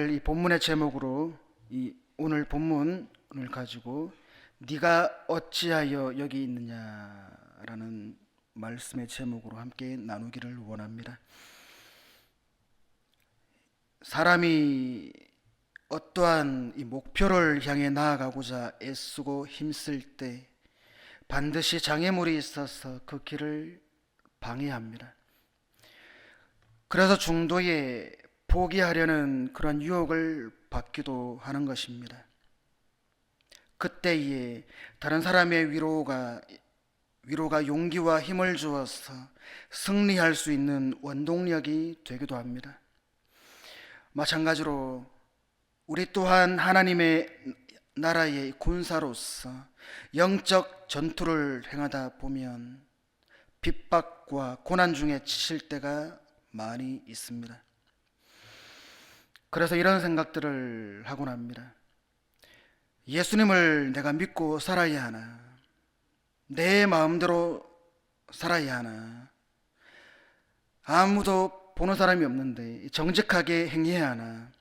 될 이 본문의 제목으로 이 오늘 본문을 가지고 네가 어찌하여 여기 있느냐라는 말씀의 제목으로 함께 나누기를 원합니다. 사람이 어떠한 이 목표를 향해 나아가고자 애쓰고 힘쓸 때 반드시 장애물이 있어서 그 길을 방해합니다. 그래서 중도에 포기하려는 그런 유혹을 받기도 하는 것입니다. 그때에 다른 사람의 위로가 용기와 힘을 주어서 승리할 수 있는 원동력이 되기도 합니다. 마찬가지로 우리 또한 하나님의 나라의 군사로서 영적 전투를 행하다 보면 핍박과 고난 중에 지칠 때가 많이 있습니다. 그래서 이런 생각들을 하곤 합니다. 예수님을 내가 믿고 살아야 하나? 내 마음대로 살아야 하나? 아무도 보는 사람이 없는데 정직하게 행해야 하나?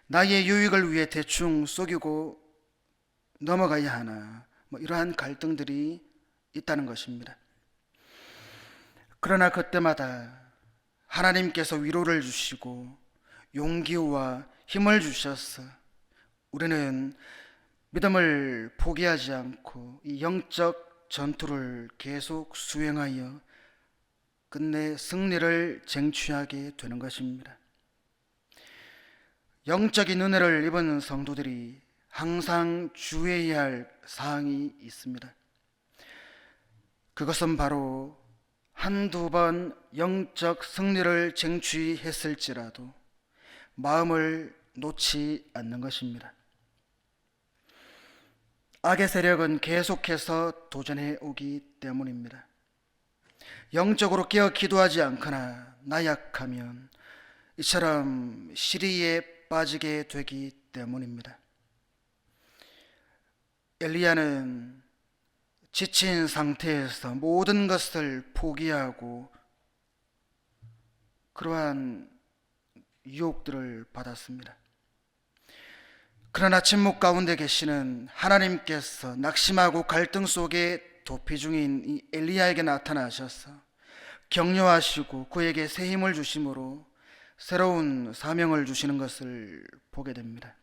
나의 유익을 위해 대충 속이고 넘어가야 하나? 이러한 갈등들이 있다는 것입니다. 그러나 그때마다 하나님께서 위로를 주시고 용기와 힘을 주셔서 우리는 믿음을 포기하지 않고 이 영적 전투를 계속 수행하여 끝내 승리를 쟁취하게 되는 것입니다. 영적인 은혜를 입은 성도들이 항상 주의해야 할 사항이 있습니다. 그것은 바로 한두 번 영적 승리를 쟁취했을지라도 마음을 놓지 않는 것입니다. 악의 세력은 계속해서 도전해 오기 때문입니다. 영적으로 깨어 기도하지 않거나 나약하면 이처럼 시리에 빠지게 되기 때문입니다. 엘리야는 지친 상태에서 모든 것을 포기하고 그러한 유혹들을 받았습니다. 그러나 침묵 가운데 계시는 하나님께서 낙심하고 갈등 속에 도피 중인 이 엘리야에게 나타나셔서 격려하시고 그에게 새 힘을 주심으로 새로운 사명을 주시는 것을 보게 됩니다.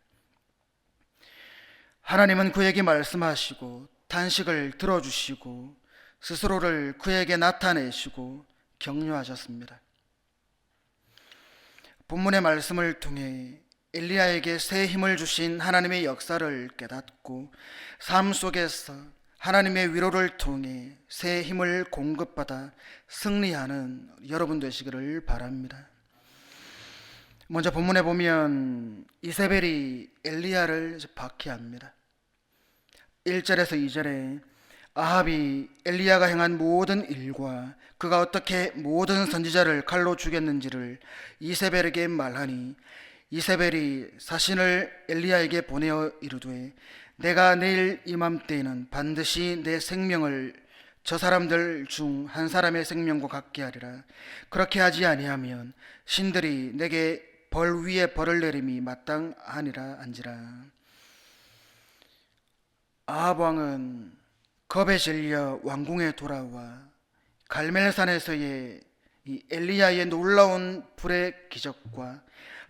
하나님은 그에게 말씀하시고 탄식을 들어주시고 스스로를 그에게 나타내시고 격려하셨습니다. 본문의 말씀을 통해 엘리야에게 새 힘을 주신 하나님의 역사를 깨닫고 삶 속에서 하나님의 위로를 통해 새 힘을 공급받아 승리하는 여러분 되시기를 바랍니다. 먼저 본문에 보면 이세벨이 엘리야를 박해합니다. 1절에서 2절에 아합이 엘리야가 행한 모든 일과 그가 어떻게 모든 선지자를 칼로 죽였는지를 이세벨에게 말하니 이세벨이 사신을 엘리야에게 보내어 이르되 내가 내일 이맘때에는 반드시 내 생명을 저 사람들 중 한 사람의 생명과 같게 하리라. 그렇게 하지 아니하면 신들이 내게 벌 위에 벌을 내림이 마땅하니라 한지라. 아합 왕은 겁에 질려 왕궁에 돌아와 갈멜산에서의 이 엘리야의 놀라운 불의 기적과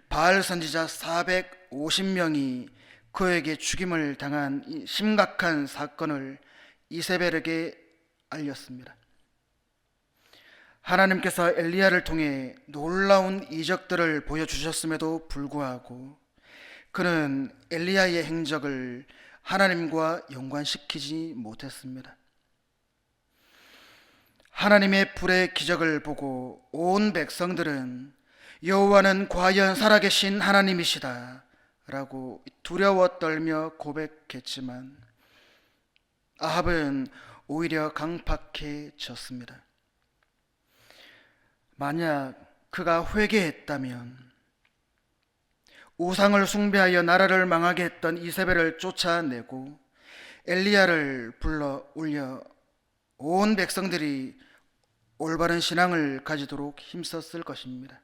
바알 선지자 450명이 그에게 죽임을 당한 이 심각한 사건을 이세벨에게 알렸습니다. 하나님께서 엘리야를 통해 놀라운 이적들을 보여주셨음에도 불구하고 그는 엘리야의 행적을 하나님과 연관시키지 못했습니다. 하나님의 불의 기적을 보고 온 백성들은 여호와는 과연 살아계신 하나님이시다 라고 두려워 떨며 고백했지만 아합은 오히려 강팍해졌습니다. 만약 그가 회개했다면 우상을 숭배하여 나라를 망하게 했던 이세벨을 쫓아내고 엘리야를 불러 올려 온 백성들이 올바른 신앙을 가지도록 힘썼을 것입니다.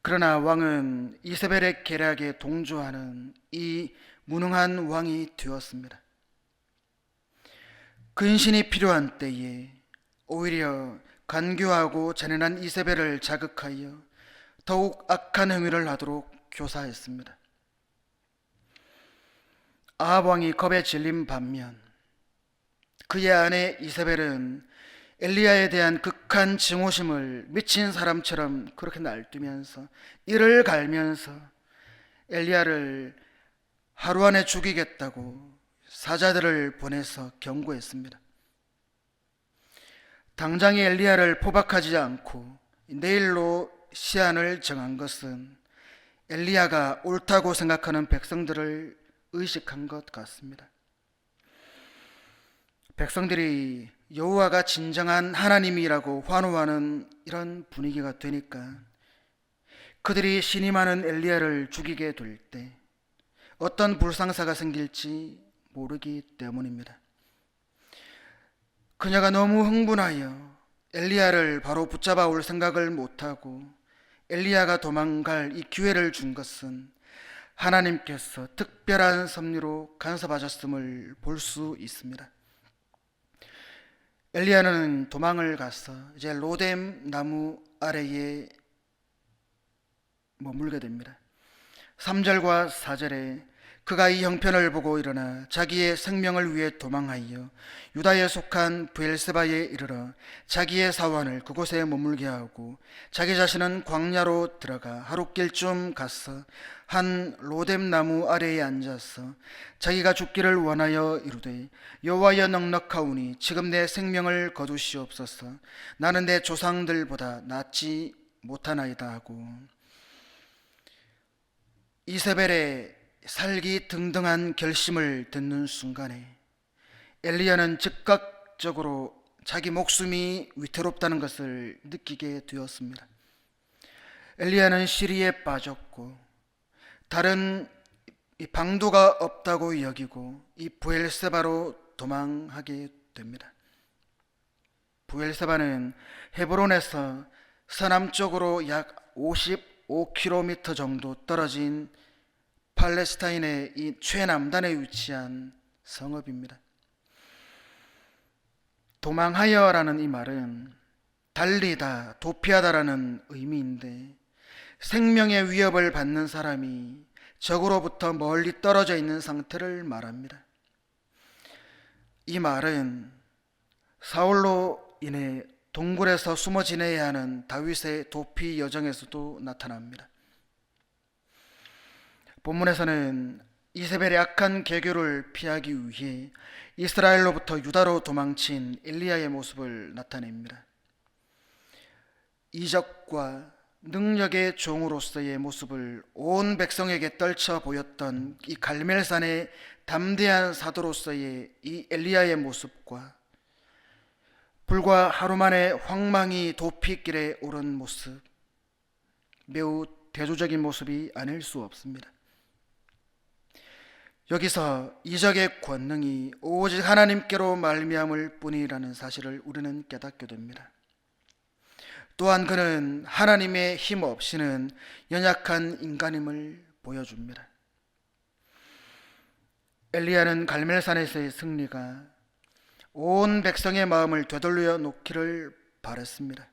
그러나 왕은 이세벨의 계략에 동조하는 이 무능한 왕이 되었습니다. 근신이 필요한 때에 오히려 간교하고 잔인한 이세벨을 자극하여 더욱 악한 행위를 하도록 교사했습니다. 아합 왕이 겁에 질린 반면 그의 아내 이세벨은 엘리야에 대한 극한 증오심을 미친 사람처럼 그렇게 날뛰면서 이를 갈면서 엘리야를 하루 안에 죽이겠다고 사자들을 보내서 경고했습니다. 당장에 엘리야를 포박하지 않고 내일로 시한을 정한 것은 엘리야가 옳다고 생각하는 백성들을 의식한 것 같습니다. 백성들이 여호와가 진정한 하나님이라고 환호하는 이런 분위기가 되니까 그들이 신임하는 엘리야를 죽이게 될 때 어떤 불상사가 생길지 모르기 때문입니다. 그녀가 너무 흥분하여 엘리야를 바로 붙잡아 올 생각을 못하고 엘리야가 도망갈 이 기회를 준 것은 하나님께서 특별한 섭리로 간섭하셨음을 볼 수 있습니다. 엘리야는 도망을 가서 이제 로뎀 나무 아래에 머물게 됩니다. 3절과 4절에 그가 이 형편을 보고 일어나 자기의 생명을 위해 도망하여 유다에 속한 브엘세바에 이르러 자기의 사환을 그곳에 머물게 하고 자기 자신은 광야로 들어가 하룻길쯤 가서 한 로뎀 나무 아래에 앉아서 자기가 죽기를 원하여 이르되 여호와여 넉넉하오니 지금 내 생명을 거두시옵소서. 나는 내 조상들보다 낫지 못하나이다 하고 이세벨의 살기 등등한 결심을 듣는 순간에 엘리야는 즉각적으로 자기 목숨이 위태롭다는 것을 느끼게 되었습니다. 엘리야는 시리에 빠졌고 다른 방도가 없다고 여기고 이 브엘세바로 도망하게 됩니다. 브엘세바는 헤브론에서 서남쪽으로 약 55km 정도 떨어진 팔레스타인의 이 최남단에 위치한 성읍입니다. 도망하여라는 이 말은 달리다, 도피하다라는 의미인데 생명의 위협을 받는 사람이 적으로부터 멀리 떨어져 있는 상태를 말합니다. 이 말은 사울로 인해 동굴에서 숨어 지내야 하는 다윗의 도피 여정에서도 나타납니다. 본문에서는 이세벨의 악한 계교를 피하기 위해 이스라엘로부터 유다로 도망친 엘리야의 모습을 나타냅니다. 이적과 능력의 종으로서의 모습을 온 백성에게 떨쳐 보였던 이 갈멜산의 담대한 사도로서의 이 엘리야의 모습과 불과 하루 만에 황망히 도피길에 오른 모습, 매우 대조적인 모습이 아닐 수 없습니다. 여기서 이적의 권능이 오직 하나님께로 말미암을 뿐이라는 사실을 우리는 깨닫게 됩니다. 또한 그는 하나님의 힘 없이는 연약한 인간임을 보여줍니다. 엘리야는 갈멜산에서의 승리가 온 백성의 마음을 되돌려 놓기를 바랬습니다.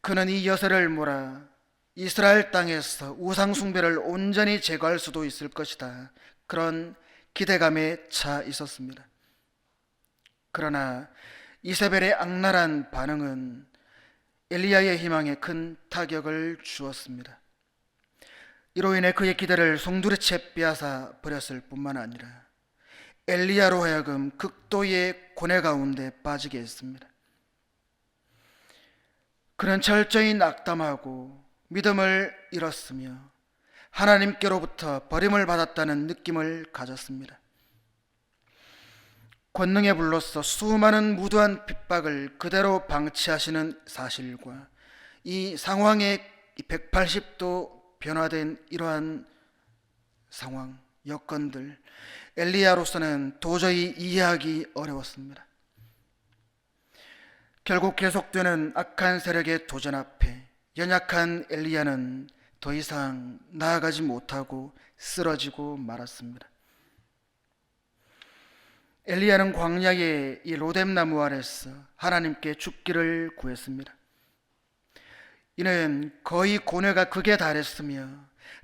그는 이 여세를 몰아 이스라엘 땅에서 우상 숭배를 온전히 제거할 수도 있을 것이다. 그런 기대감에 차 있었습니다. 그러나 이세벨의 악랄한 반응은 엘리야의 희망에 큰 타격을 주었습니다. 이로 인해 그의 기대를 송두리째 빼앗아 버렸을 뿐만 아니라 엘리야로 하여금 극도의 고뇌 가운데 빠지게 했습니다. 그는 철저히 낙담하고 믿음을 잃었으며 하나님께로부터 버림을 받았다는 느낌을 가졌습니다. 권능의 불로서 수많은 무도한 핍박을 그대로 방치하시는 사실과 이 상황의 180도 변화된 이러한 상황, 여건들, 엘리야로서는 도저히 이해하기 어려웠습니다. 결국 계속되는 악한 세력의 도전 앞에 연약한 엘리야는 더 이상 나아가지 못하고 쓰러지고 말았습니다. 엘리야는 광야의 이 로뎀나무 아래서 하나님께 죽기를 구했습니다. 이는 거의 고뇌가 극에 달했으며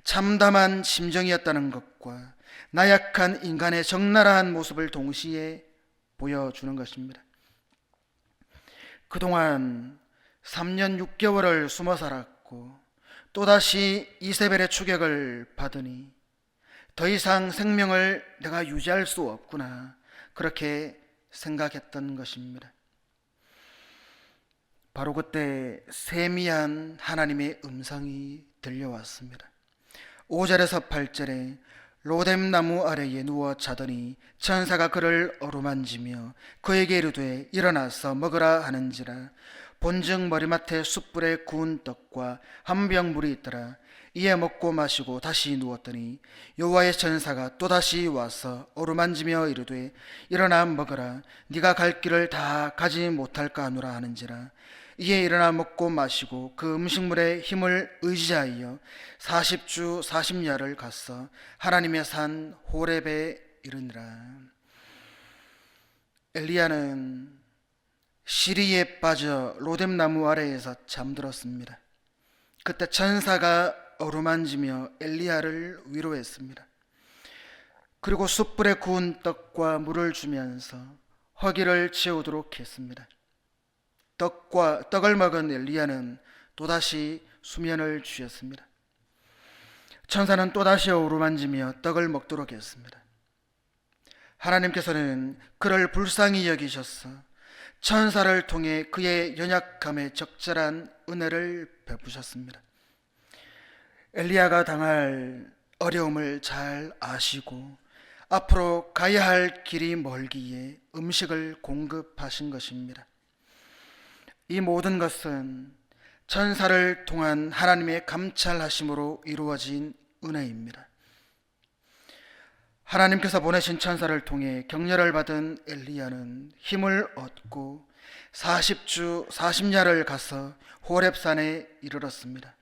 참담한 심정이었다는 것과 나약한 인간의 적나라한 모습을 동시에 보여주는 것입니다. 그동안 3년 6개월을 숨어 살았고 또다시 이세벨의 추격을 받으니 더 이상 생명을 내가 유지할 수 없구나, 그렇게 생각했던 것입니다. 바로 그때 세미한 하나님의 음성이 들려왔습니다. 5절에서 8절에 로뎀나무 아래에 누워 자더니 천사가 그를 어루만지며 그에게 이르되 일어나서 먹으라 하는지라. 본즉 머리맡에 숯불에 구운 떡과 한 병 물이 있더라. 이에 먹고 마시고 다시 누웠더니 여호와의 천사가 또다시 와서 어루만지며 이르되 일어나 먹으라. 네가 갈 길을 다 가지 못할까 하노라 하는지라. 이에 일어나 먹고 마시고 그 음식물의 힘을 의지하여 40주 40야를 갔어 하나님의 산 호렙에 이르니라. 엘리야는 시리에 빠져 로뎀나무 아래에서 잠들었습니다. 그때 천사가 어루만지며 엘리야를 위로했습니다. 그리고 숯불에 구운 떡과 물을 주면서 허기를 채우도록 했습니다. 떡을 먹은 엘리야는 또다시 수면을 취했습니다. 천사는 또다시 어루만지며 떡을 먹도록 했습니다. 하나님께서는 그를 불쌍히 여기셔서 천사를 통해 그의 연약함에 적절한 은혜를 베푸셨습니다. 엘리야가 당할 어려움을 잘 아시고 앞으로 가야 할 길이 멀기에 음식을 공급하신 것입니다. 이 모든 것은 천사를 통한 하나님의 감찰하심으로 이루어진 은혜입니다. 하나님께서 보내신 천사를 통해 격려를 받은 엘리야는 힘을 얻고 40주 40야를 가서 호렙산에 이르렀습니다.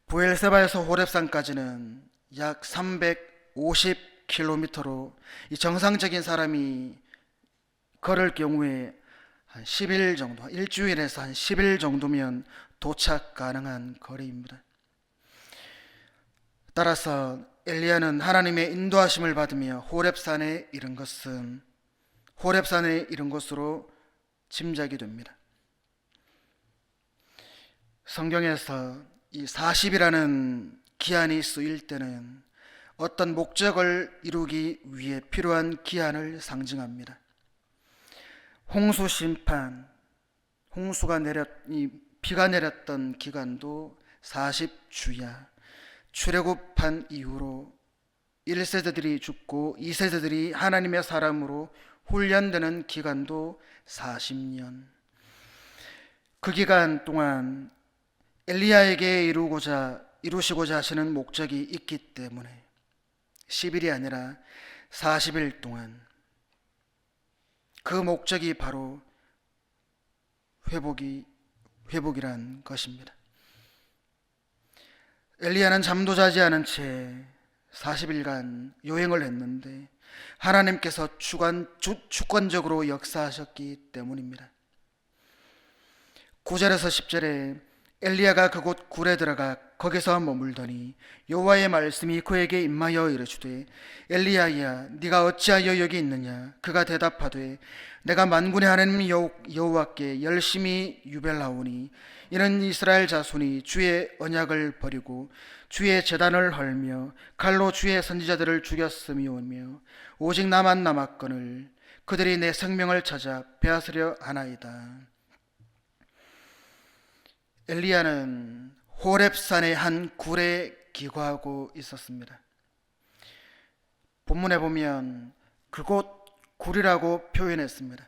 부엘세바에서 호렙산까지는 약 350km로 이 정상적인 사람이 걸을 경우에 한 10일 정도, 일주일에서 한 10일 정도면 도착 가능한 거리입니다. 따라서 엘리야는 하나님의 인도하심을 받으며 호렙산에 이른 것으로 짐작이 됩니다. 성경에서 이 40이라는 기한이 쓰일 때는 어떤 목적을 이루기 위해 필요한 기한을 상징합니다. 홍수 심판, 비가 내렸던 기간도 40주야. 출애굽한 이후로 1세대들이 죽고 2세대들이 하나님의 사람으로 훈련되는 기간도 40년. 그 기간 동안 엘리야에게 이루시고자 하시는 목적이 있기 때문에 10일이 아니라 40일 동안, 그 목적이 바로 회복이란 것입니다. 엘리야는 잠도 자지 않은 채 40일간 여행을 했는데 하나님께서 주권적으로 역사하셨기 때문입니다. 9절에서 10절에 엘리야가 그곳 굴에 들어가 거기서 머물더니 여호와의 말씀이 그에게 임하여 이르시되 엘리야야, 네가 어찌하여 여기 있느냐? 그가 대답하되 내가 만군의 하나님 여호와께 열심히 유별하오니 이는 이스라엘 자손이 주의 언약을 버리고 주의 제단을 헐며 칼로 주의 선지자들을 죽였음이오며 오직 나만 남았거늘 그들이 내 생명을 찾아 빼앗으려 하나이다. 엘리야는 호렙산의 한 굴에 기거하고 있었습니다. 본문에 보면 그곳 굴이라고 표현했습니다.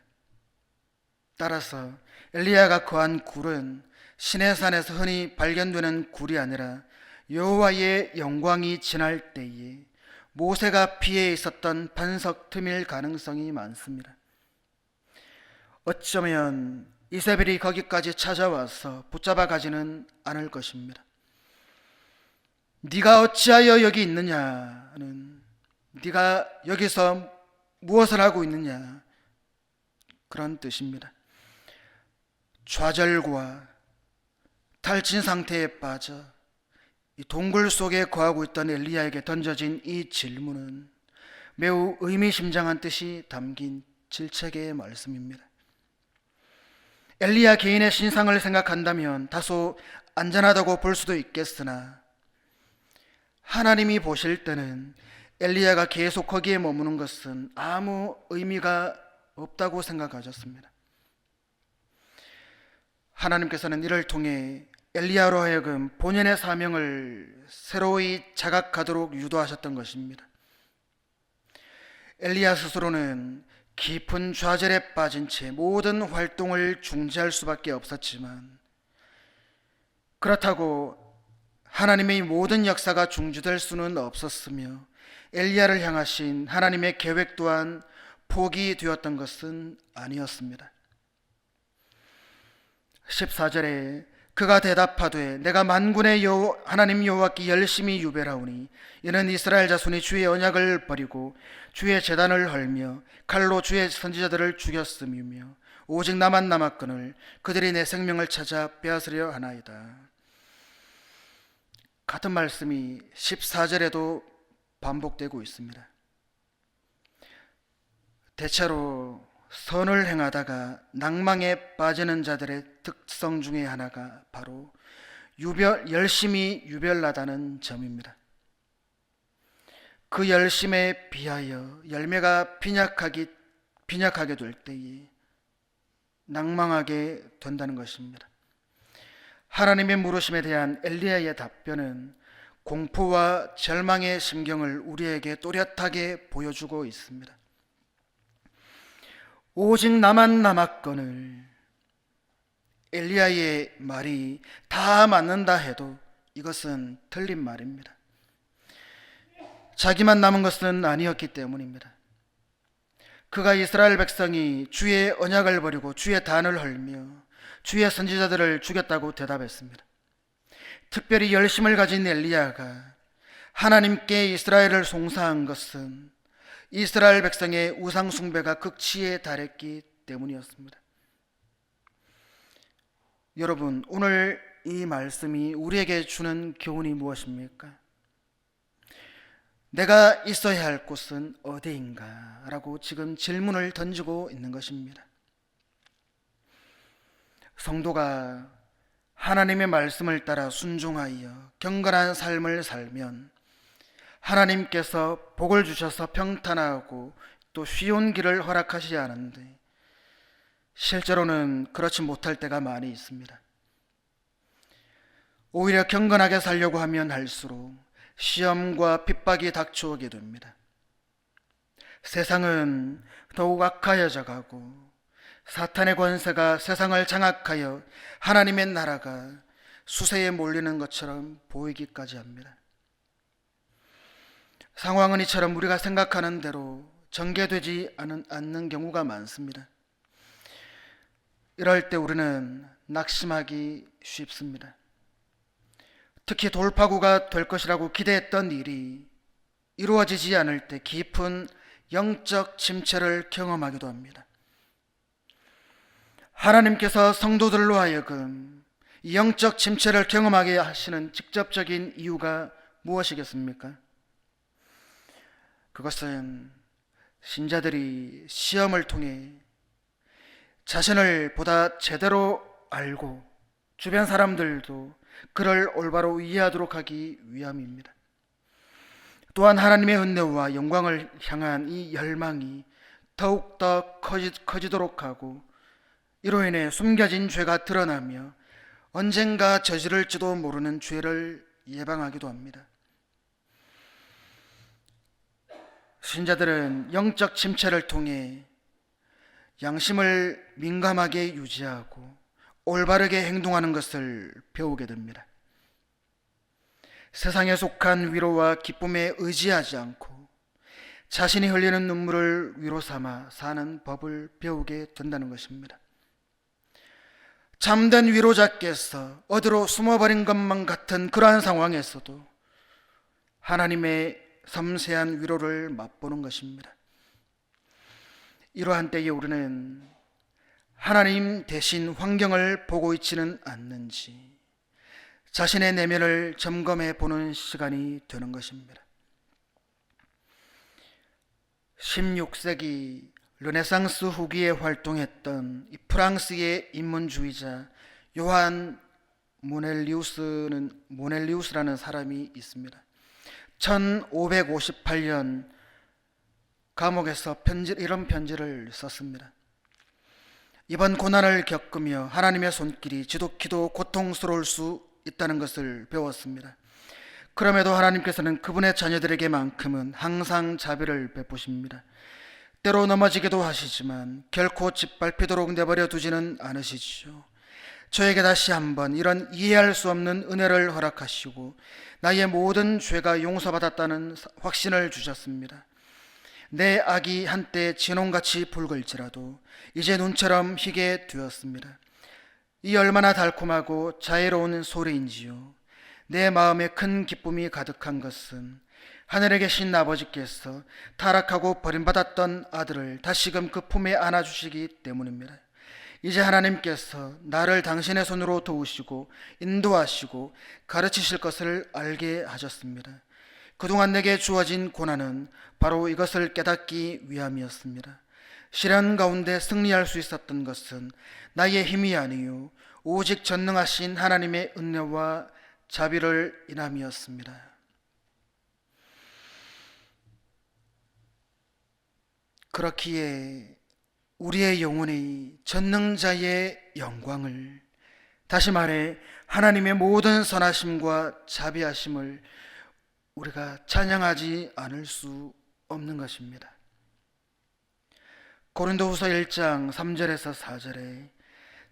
따라서 엘리야가 거한 굴은 시내산에서 흔히 발견되는 굴이 아니라 여호와의 영광이 지날 때에 모세가 피해 있었던 반석 틈일 가능성이 많습니다. 어쩌면 이세벨이 거기까지 찾아와서 붙잡아 가지는 않을 것입니다. 네가 어찌하여 여기 있느냐는 네가 여기서 무엇을 하고 있느냐, 그런 뜻입니다. 좌절과 탈진 상태에 빠져 이 동굴 속에 거하고 있던 엘리야에게 던져진 이 질문은 매우 의미심장한 뜻이 담긴 질책의 말씀입니다. 엘리야 개인의 신상을 생각한다면 다소 안전하다고 볼 수도 있겠으나 하나님이 보실 때는 엘리야가 계속 거기에 머무는 것은 아무 의미가 없다고 생각하셨습니다. 하나님께서는 이를 통해 엘리야로 하여금 본연의 사명을 새로이 자각하도록 유도하셨던 것입니다. 엘리야 스스로는 깊은 좌절에 빠진 채 모든 활동을 중지할 수밖에 없었지만, 그렇다고 하나님의 모든 역사가 중지될 수는 없었으며 엘리야를 향하신 하나님의 계획 또한 포기되었던 것은 아니었습니다. 14절에 그가 대답하되 내가 만군의 하나님 여호와께 열심히 유별하오니 이는 이스라엘 자손이 주의 언약을 버리고 주의 제단을 헐며 칼로 주의 선지자들을 죽였음이며 오직 나만 남았거늘 그들이 내 생명을 찾아 빼앗으려 하나이다. 같은 말씀이 14절에도 반복되고 있습니다. 대체로 선을 행하다가 낭망에 빠지는 자들의 특성 중에 하나가 바로 열심히 유별나다는 점입니다. 그 열심에 비하여 열매가 빈약하게 될 때에 낭망하게 된다는 것입니다. 하나님의 물으심에 대한 엘리야의 답변은 공포와 절망의 심경을 우리에게 또렷하게 보여주고 있습니다. 오직 나만 남았거늘, 엘리야의 말이 다 맞는다 해도 이것은 틀린 말입니다. 자기만 남은 것은 아니었기 때문입니다. 그가 이스라엘 백성이 주의 언약을 버리고 주의 단을 헐며 주의 선지자들을 죽였다고 대답했습니다. 특별히 열심을 가진 엘리야가 하나님께 이스라엘을 송사한 것은 이스라엘 백성의 우상 숭배가 극치에 달했기 때문이었습니다. 여러분, 오늘 이 말씀이 우리에게 주는 교훈이 무엇입니까? 내가 있어야 할 곳은 어디인가? 라고 지금 질문을 던지고 있는 것입니다. 성도가 하나님의 말씀을 따라 순종하여 경건한 삶을 살면 하나님께서 복을 주셔서 평탄하고 또 쉬운 길을 허락하시지 않은데, 실제로는 그렇지 못할 때가 많이 있습니다. 오히려 경건하게 살려고 하면 할수록 시험과 핍박이 닥쳐오게 됩니다. 세상은 더욱 악하여져 가고 사탄의 권세가 세상을 장악하여 하나님의 나라가 수세에 몰리는 것처럼 보이기까지 합니다. 상황은 이처럼 우리가 생각하는 대로 전개되지 않는 경우가 많습니다. 이럴 때 우리는 낙심하기 쉽습니다. 특히 돌파구가 될 것이라고 기대했던 일이 이루어지지 않을 때 깊은 영적 침체를 경험하기도 합니다. 하나님께서 성도들로 하여금 이 영적 침체를 경험하게 하시는 직접적인 이유가 무엇이겠습니까? 그것은 신자들이 시험을 통해 자신을 보다 제대로 알고 주변 사람들도 그를 올바로 이해하도록 하기 위함입니다. 또한 하나님의 은혜와 영광을 향한 이 열망이 더욱더 커지도록 하고, 이로 인해 숨겨진 죄가 드러나며 언젠가 저지를지도 모르는 죄를 예방하기도 합니다. 신자들은 영적 침체를 통해 양심을 민감하게 유지하고 올바르게 행동하는 것을 배우게 됩니다. 세상에 속한 위로와 기쁨에 의지하지 않고 자신이 흘리는 눈물을 위로 삼아 사는 법을 배우게 된다는 것입니다. 참된 위로자께서 어디로 숨어버린 것만 같은 그러한 상황에서도 하나님의 섬세한 위로를 맛보는 것입니다. 이러한 때에 우리는 하나님 대신 환경을 보고 있지는 않는지 자신의 내면을 점검해 보는 시간이 되는 것입니다. 16세기 르네상스 후기에 활동했던 프랑스의 인문주의자 요한 모넬리우스라는 사람이 있습니다. 1558년 감옥에서 이런 편지를 썼습니다. 이번 고난을 겪으며 하나님의 손길이 지독히도 고통스러울 수 있다는 것을 배웠습니다. 그럼에도 하나님께서는 그분의 자녀들에게만큼은 항상 자비를 베푸십니다. 때로 넘어지기도 하시지만 결코 짓밟히도록 내버려 두지는 않으시죠. 저에게 다시 한번 이런 이해할 수 없는 은혜를 허락하시고 나의 모든 죄가 용서받았다는 확신을 주셨습니다. 내 악이 한때 진홍같이 붉을지라도 이제 눈처럼 희게 되었습니다. 이 얼마나 달콤하고 자애로운 소리인지요. 내 마음에 큰 기쁨이 가득한 것은 하늘에 계신 아버지께서 타락하고 버림받았던 아들을 다시금 그 품에 안아주시기 때문입니다. 이제 하나님께서 나를 당신의 손으로 도우시고 인도하시고 가르치실 것을 알게 하셨습니다. 그동안 내게 주어진 고난은 바로 이것을 깨닫기 위함이었습니다. 시련 가운데 승리할 수 있었던 것은 나의 힘이 아니요 오직 전능하신 하나님의 은혜와 자비를 인함이었습니다. 그렇기에 우리의 영혼이 전능자의 영광을, 다시 말해 하나님의 모든 선하심과 자비하심을 우리가 찬양하지 않을 수 없는 것입니다. 고린도후서 1장 3절에서 4절에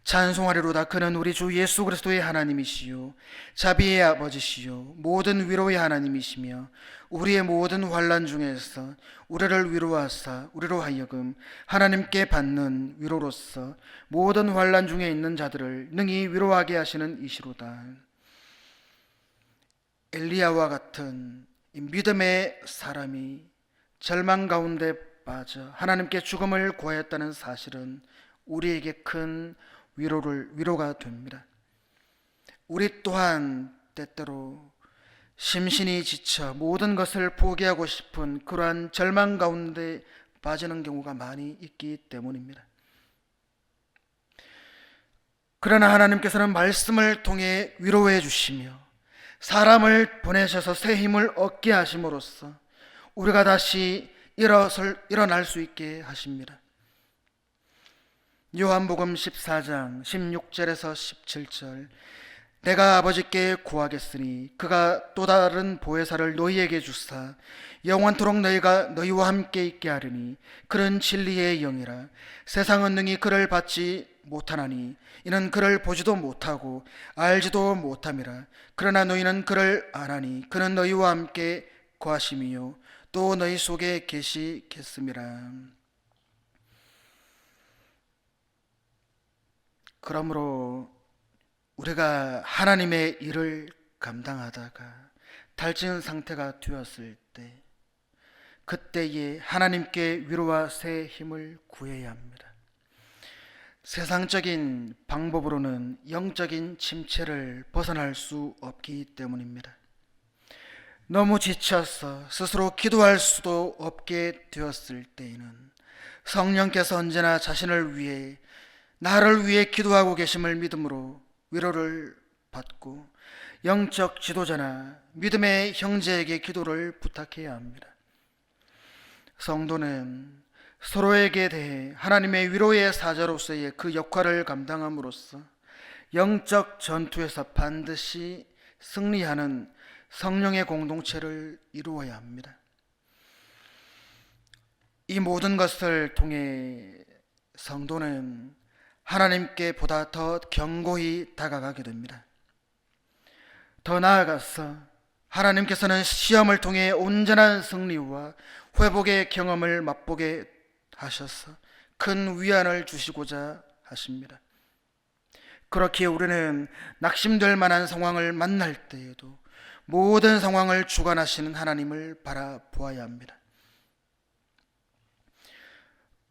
찬송하리로다. 그는 우리 주 예수 그리스도의 하나님이시요 자비의 아버지시요 모든 위로의 하나님이시며 우리의 모든 환난 중에서 우리를 위로하사 우리로 하여금 하나님께 받는 위로로서 모든 환난 중에 있는 자들을 능히 위로하게 하시는 이시로다. 엘리야와 같은 믿음의 사람이 절망 가운데 빠져 하나님께 죽음을 구하였다는 사실은 우리에게 큰 위로가 됩니다. 우리 또한 때때로 심신이 지쳐 모든 것을 포기하고 싶은 그러한 절망 가운데 빠지는 경우가 많이 있기 때문입니다. 그러나 하나님께서는 말씀을 통해 위로해 주시며 사람을 보내셔서 새 힘을 얻게 하심으로써 우리가 다시 일어날 수 있게 하십니다. 요한복음 14장 16절에서 17절 내가 아버지께 구하겠으니 그가 또 다른 보혜사를 너희에게 주사 영원토록 너희와 함께 있게 하리니 그는 진리의 영이라. 세상은 능히 그를 받지 못하나니 이는 그를 보지도 못하고 알지도 못함이라. 그러나 너희는 그를 아나니 그는 너희와 함께 거하심이요 또 너희 속에 계시겠음이라. 그러므로 우리가 하나님의 일을 감당하다가 탈진 상태가 되었을 때 그때에 하나님께 위로와 새 힘을 구해야 합니다. 세상적인 방법으로는 영적인 침체를 벗어날 수 없기 때문입니다. 너무 지쳐서 스스로 기도할 수도 없게 되었을 때에는 성령께서 언제나 나를 위해 기도하고 계심을 믿음으로 위로를 받고 영적 지도자나 믿음의 형제에게 기도를 부탁해야 합니다. 성도는 서로에게 대해 하나님의 위로의 사자로서의 그 역할을 감당함으로써 영적 전투에서 반드시 승리하는 성령의 공동체를 이루어야 합니다. 이 모든 것을 통해 성도는 하나님께 보다 더 견고히 다가가게 됩니다. 더 나아가서 하나님께서는 시험을 통해 온전한 승리와 회복의 경험을 맛보게 하셔서 큰 위안을 주시고자 하십니다. 그렇기에 우리는 낙심될 만한 상황을 만날 때에도 모든 상황을 주관하시는 하나님을 바라보아야 합니다.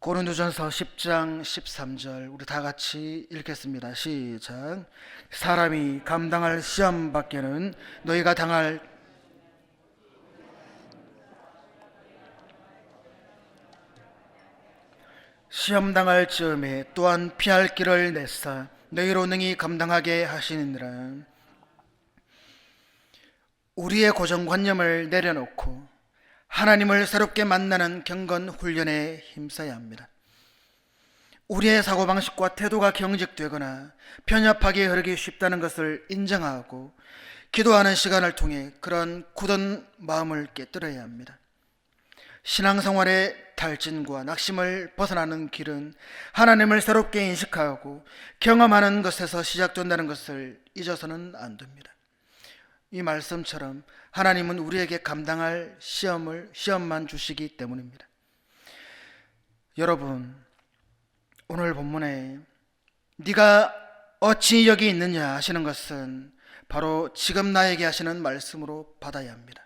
고린도전서 10장 13절 우리 다 같이 읽겠습니다. 시작. 사람이 감당할 시험 밖에는 너희가 당할 시험 당할 즈음에 또한 피할 길을 내사 너희로 능히 감당하게 하시느니라. 우리의 고정관념을 내려놓고 하나님을 새롭게 만나는 경건 훈련에 힘써야 합니다. 우리의 사고방식과 태도가 경직되거나 편협하게 흐르기 쉽다는 것을 인정하고 기도하는 시간을 통해 그런 굳은 마음을 깨뜨려야 합니다. 신앙생활의 탈진과 낙심을 벗어나는 길은 하나님을 새롭게 인식하고 경험하는 것에서 시작된다는 것을 잊어서는 안 됩니다. 이 말씀처럼 하나님은 우리에게 감당할 시험만 주시기 때문입니다. 여러분, 오늘 본문에 네가 어찌 여기 있느냐 하시는 것은 바로 지금 나에게 하시는 말씀으로 받아야 합니다.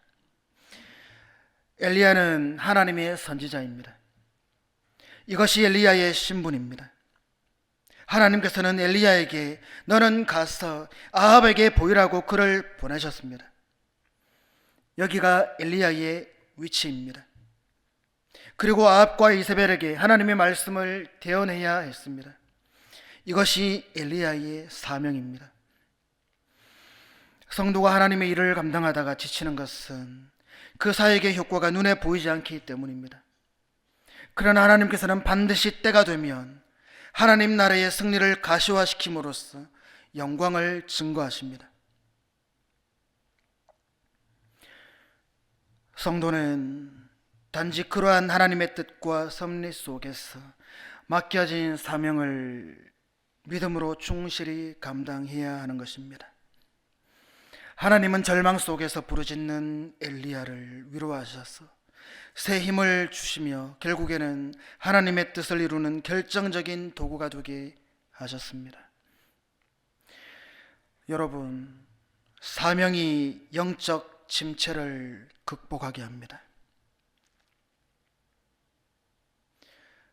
엘리야는 하나님의 선지자입니다. 이것이 엘리야의 신분입니다. 하나님께서는 엘리야에게 너는 가서 아합에게 보이라고 그를 보내셨습니다. 여기가 엘리야의 위치입니다. 그리고 아합과 이세벨에게 하나님의 말씀을 대언해야 했습니다. 이것이 엘리야의 사명입니다. 성도가 하나님의 일을 감당하다가 지치는 것은 그 사역의 효과가 눈에 보이지 않기 때문입니다. 그러나 하나님께서는 반드시 때가 되면 하나님 나라의 승리를 가시화시킴으로써 영광을 증거하십니다. 성도는 단지 그러한 하나님의 뜻과 섭리 속에서 맡겨진 사명을 믿음으로 충실히 감당해야 하는 것입니다. 하나님은 절망 속에서 부르짖는 엘리야를 위로하셔서 새 힘을 주시며 결국에는 하나님의 뜻을 이루는 결정적인 도구가 되게 하셨습니다. 여러분, 사명이 영적 침체를 극복하게 합니다.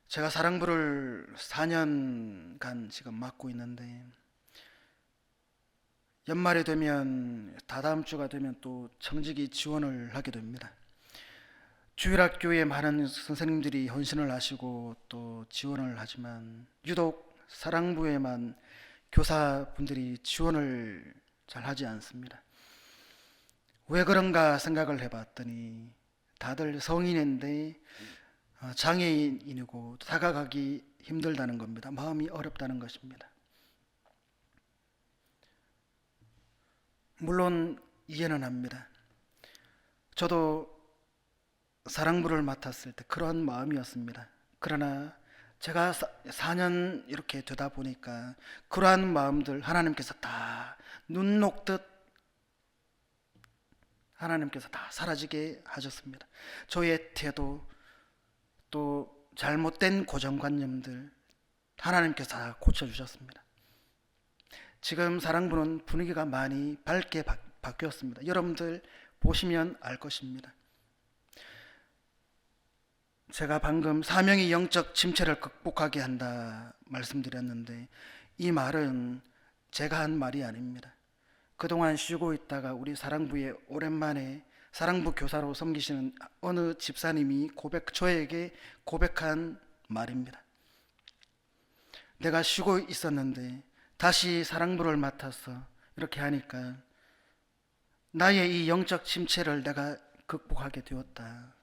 제가 사랑부를 4년간 지금 맡고 있는데 연말이 되면 다다음 주가 되면 또 청직이 지원을 하게 됩니다. 주일학교에 많은 선생님들이 헌신을 하시고 또 지원을 하지만 유독 사랑부에만 교사분들이 지원을 잘 하지 않습니다. 왜 그런가 생각을 해봤더니 다들 성인인데 장애인이고 다가가기 힘들다는 겁니다. 마음이 어렵다는 것입니다. 물론 이해는 합니다. 저도 사랑부를 맡았을 때 그런 마음이었습니다. 그러나 제가 4년 이렇게 되다 보니까 그러한 마음들 하나님께서 다 눈 녹듯 하나님께서 다 사라지게 하셨습니다. 저의 태도 또 잘못된 고정관념들 하나님께서 다 고쳐주셨습니다. 지금 사랑부는 분위기가 많이 밝게 바뀌었습니다. 여러분들 보시면 알 것입니다. 제가 방금 사명이 영적 침체를 극복하게 한다 말씀드렸는데 이 말은 제가 한 말이 아닙니다. 그동안 쉬고 있다가 우리 사랑부에 오랜만에 사랑부 교사로 섬기시는 어느 집사님이 저에게 고백한 말입니다. 내가 쉬고 있었는데 다시 사랑부를 맡아서 이렇게 하니까 나의 이 영적 침체를 내가 극복하게 되었다.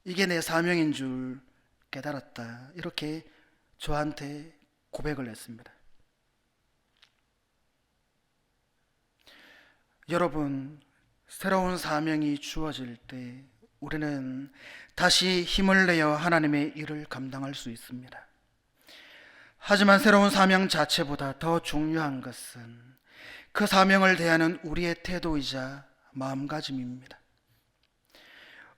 이게 내 사명인 줄 깨달았다. 이렇게 저한테 고백을 했습니다. 여러분, 새로운 사명이 주어질 때 우리는 다시 힘을 내어 하나님의 일을 감당할 수 있습니다. 하지만 새로운 사명 자체보다 더 중요한 것은 그 사명을 대하는 우리의 태도이자 마음가짐입니다.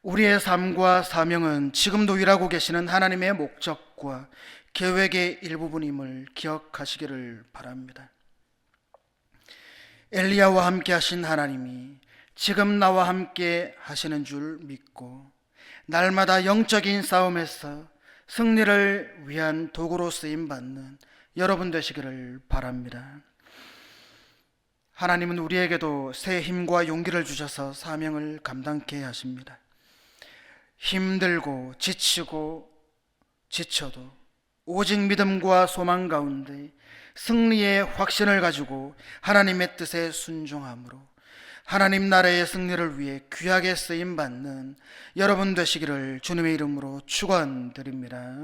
우리의 삶과 사명은 지금도 일하고 계시는 하나님의 목적과 계획의 일부분임을 기억하시기를 바랍니다. 엘리야와 함께 하신 하나님이 지금 나와 함께 하시는 줄 믿고 날마다 영적인 싸움에서 승리를 위한 도구로 쓰임 받는 여러분 되시기를 바랍니다. 하나님은 우리에게도 새 힘과 용기를 주셔서 사명을 감당케 하십니다. 힘들고 지치고 지쳐도 오직 믿음과 소망 가운데 승리의 확신을 가지고 하나님의 뜻에 순종함으로 하나님 나라의 승리를 위해 귀하게 쓰임 받는 여러분 되시기를 주님의 이름으로 축원드립니다.